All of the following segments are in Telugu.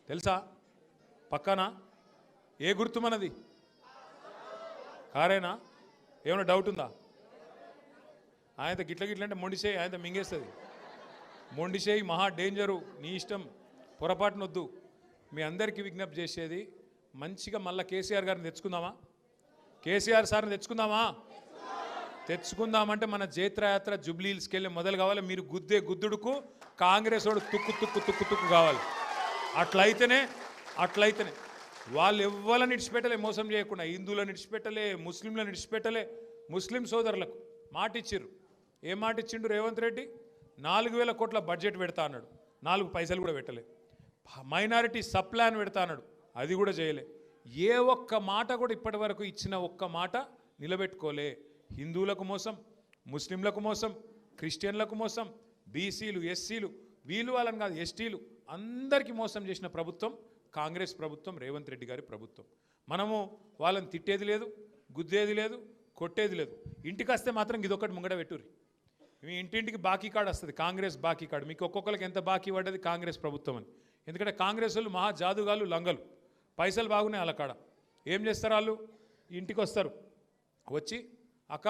తెలుసా? పక్కన ఏ గుర్తు మనది? కారేనా? ఏమైనా డౌట్ ఉందా? ఆయన గిట్ల గిట్ల అంటే మొండిసేయి, ఆయన మింగేస్తుంది. మొండిసేయి మహా డేంజరు. నీ ఇష్టం, పొరపాటునొద్దు. మీ అందరికీ విజ్ఞప్తి చేసేది మంచిగా మళ్ళీ కేసీఆర్ గారిని తెచ్చుకుందామా? కేసీఆర్ సార్ని తెచ్చుకుందామా? తెచ్చుకుందామంటే మన జైత్రయాత్ర జూబ్లీ హిల్స్కి వెళ్ళి మొదలు కావాలి. మీరు గుద్దే గుద్దుడుకు కాంగ్రెస్ వాడు తుక్కు తుక్కు తుక్కు తుక్కు కావాలి. అట్లయితేనే వాళ్ళు ఎవ్వరని ఇడిచిపెట్టలే, మోసం చేయకుండా. హిందువులను ఇడిచిపెట్టలే, ముస్లింలను ఇడిచిపెట్టలే. ముస్లిం సోదరులకు మాట ఇచ్చిర్రు. ఏం మాట ఇచ్చిండు రేవంత్ రెడ్డి? 4,000 కోట్ల బడ్జెట్ పెడతా అన్నాడు, 4 పైసలు కూడా పెట్టలే. మైనారిటీ సబ్ ప్లాన్ పెడతా అన్నాడు, అది కూడా చేయలే. ఏ ఒక్క మాట కూడా ఇప్పటి వరకు ఇచ్చిన ఒక్క మాట నిలబెట్టుకోలే. హిందువులకు మోసం, ముస్లింలకు మోసం, క్రిస్టియన్లకు మోసం, బీసీలు, ఎస్సీలు, వీళ్ళు వాళ్ళని కాదు ఎస్టీలు అందరికీ మోసం చేసిన ప్రభుత్వం కాంగ్రెస్ ప్రభుత్వం, రేవంత్ రెడ్డి గారి ప్రభుత్వం. మనము వాళ్ళని తిట్టేది లేదు, గుద్దేది లేదు, కొట్టేది లేదు. ఇంటికి వస్తే మాత్రం ఇదొకటి ముంగడ పెట్టుర్రి. మీ ఇంటింటికి బాకీ కార్డు వస్తుంది, కాంగ్రెస్ బాకీ కార్డు. మీకు ఒక్కొక్కరికి ఎంత బాకీ పడ్డది కాంగ్రెస్ ప్రభుత్వం అని. ఎందుకంటే కాంగ్రెస్ వాళ్ళు మహా జాదుగాలు, లంగలు. పైసలు బాగున్నాయి వాళ్ళ కాడ. ఏం చేస్తారు వాళ్ళు? ఇంటికి వస్తారు, వచ్చి అక్క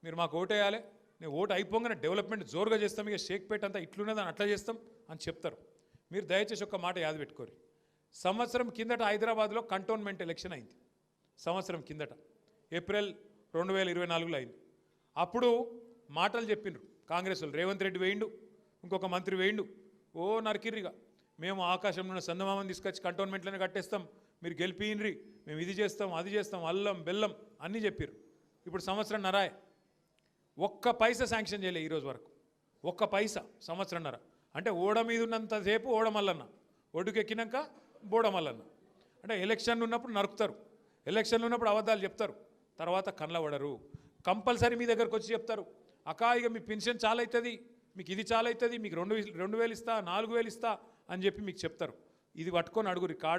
మీరు మాకు ఓటు వేయాలి, నేను ఓటు అయిపోగానే డెవలప్మెంట్ జోరుగా చేస్తాం, ఇక షేక్పేట అంతా ఇట్లున్నదని అట్లా చేస్తాం అని చెప్తారు. మీరు దయచేసి ఒక్క మాట యాద పెట్టుకోరు. సంవత్సరం కిందట హైదరాబాద్లో కంటోన్మెంట్ ఎలక్షన్ అయింది. సంవత్సరం కిందట ఏప్రిల్ 2024లో అయింది. అప్పుడు మాటలు చెప్పిండ్రు కాంగ్రెస్ వాళ్ళు. రేవంత్ రెడ్డి వేయిండు, ఇంకొక మంత్రి వేయిండు, ఓ నరికిర్రిగా. మేము ఆకాశంలో ఉన్న చందమామని తీసుకొచ్చి కంటోన్మెంట్లోనే కట్టేస్తాం, మీరు గెలిపినరి, మేము ఇది చేస్తాం, అది చేస్తాం, అల్లం బెల్లం అన్నీ చెప్పారు. ఇప్పుడు సంవత్సరం నరాయ్, ఒక్క పైసా శాంక్షన్ చేయలే ఈరోజు వరకు. ఒక్క పైసా సంవత్సరంన్నర. అంటే ఓడ మీద ఉన్నంతసేపు ఓడమల్లన్న, ఒడ్డుకెక్కినాక బోడమల్లన్న. అంటే ఎలక్షన్లు ఉన్నప్పుడు నరుకుతారు, ఎలక్షన్లు ఉన్నప్పుడు అబద్ధాలు చెప్తారు, తర్వాత కళ్ళబడరు. కంపల్సరీ మీ దగ్గరకు వచ్చి చెప్తారు, అక్క ఇక మీ పెన్షన్ చాలా అవుతుంది, మీకు ఇది చాలా అవుతుంది, మీకు 2,000 ఇస్తా, 4,000 ఇస్తా అని చెప్పి మీకు చెప్తారు. ఇది పట్టుకొని అడుగురి కార్డు